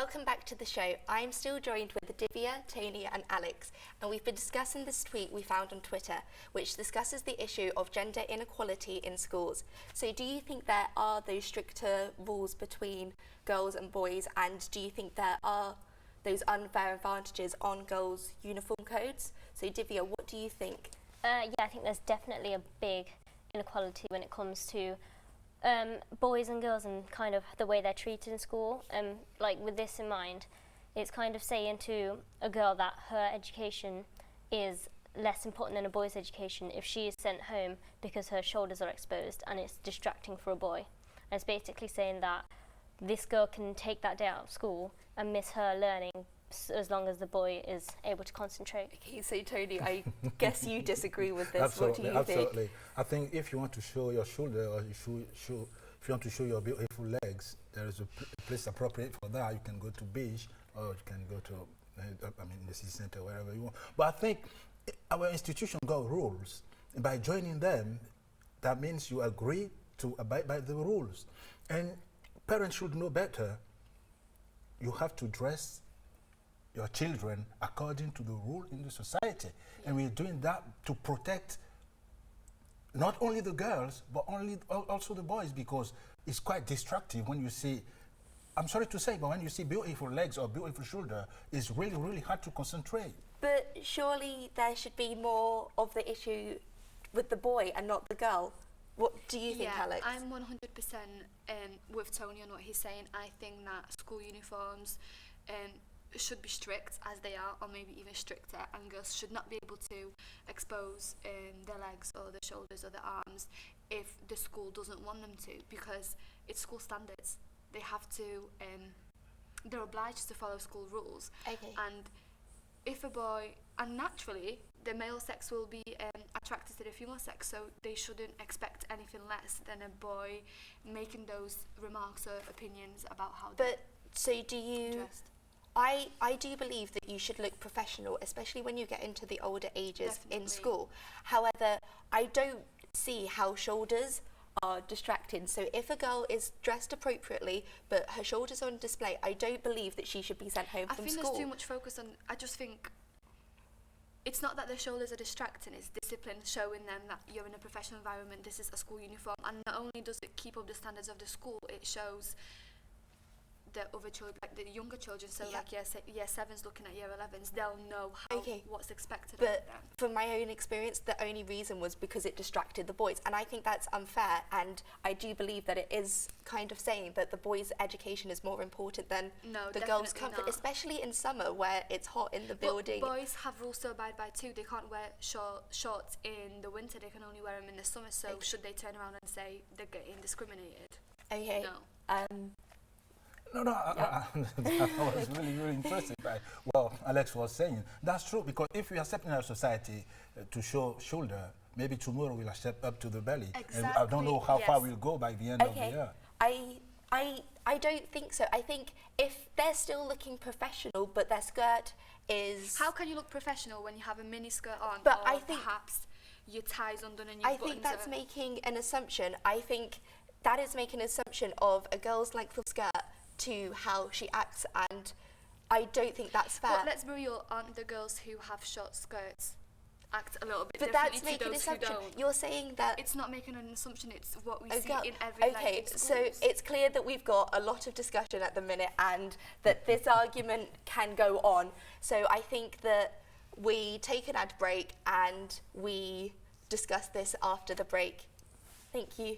Welcome back to the show. I'm still joined with Divya, Tony and Alex, and we've been discussing this tweet we found on Twitter, which discusses the issue of gender inequality in schools. So do you think there are those stricter rules between girls and boys, and do you think there are those unfair advantages on girls' uniform codes? So Divya, what do you think? Yeah, I think there's definitely a big inequality when it comes to boys and girls and kind of the way they're treated in school. Like with this in mind, it's kind of saying to a girl that her education is less important than a boy's education if she is sent home because her shoulders are exposed and it's distracting for a boy. And it's basically saying that this girl can take that day out of school and miss her learning as long as the boy is able to concentrate. Okay, so Tony, I guess you disagree with this. Absolutely, what do you absolutely. think? I think if you want to show your shoulder or if you want to show your beautiful legs, there is a place appropriate for that. You can go to beach or you can go to, the city center, wherever you want. But I think our institution got rules. And by joining them, that means you agree to abide by the rules. And parents should know better. You have to dress your children according to the rule in the society. And we're doing that to protect not only the girls, but also the boys, because it's quite destructive when you see, I'm sorry to say, but when you see beautiful legs or beautiful shoulder, it's really, really hard to concentrate. But surely there should be more of the issue with the boy and not the girl. What do you think, Alex? I'm 100% with Tony on what he's saying. I think that school uniforms should be strict as they are, or maybe even stricter, and girls should not be able to expose their legs or their shoulders or their arms if the school doesn't want them to, because it's school standards. They have to, they're obliged to follow school rules. Okay. And if a boy, and naturally the male sex will be attracted to the female sex, so they shouldn't expect anything less than a boy making those remarks or opinions about how But so do you dressed. I do believe that you should look professional, especially when you get into the older ages in Definitely. school. However, I don't see how shoulders are distracting. So if a girl is dressed appropriately but her shoulders are on display, I don't believe that she should be sent home I from think school. there's too much focus on, I just think it's not that their shoulders are distracting, it's discipline showing them that you're in a professional environment, this is a school uniform, and not only does it keep up the standards of the school, it shows the other children, like the younger children, so Yeah. like year 7s looking at year 11s, they'll know how what's expected of But them. from my own experience, the only reason was because it distracted the boys. And I think that's unfair. And I do believe that it is kind of saying that the boys' education is more important than No, the girls' definitely comfort, not. especially in summer where it's hot in the But building. boys have rules to abide by too. They can't wear shorts in the winter, they can only wear them in the summer, so Okay. should they turn around and say they're getting discriminated? Okay. No. No, I was really, really interested by what Alex was saying. That's true, because if we accept in our society to show shoulder, maybe tomorrow we'll accept up to the belly. And I don't know how far Yes. we'll go by the end of the year. I don't think so. I think if they're still looking professional, but their skirt is... How can you look professional when you have a mini skirt on, But or I think- perhaps your tie's undone and your I buttons think that's are... making an assumption. I think that is making an assumption of a girl's length of skirt to how she acts, and I don't think that's fair. But let's be real, aren't the girls who have short skirts act a little bit But differently that's to making an those who assumption. don't? You're saying that... It's not making an assumption, it's what we a see girl- in every like, Okay, in so schools. it's clear that we've got a lot of discussion at the minute and that this argument can go on. So I think that we take an ad break and we discuss this after the break. Thank you.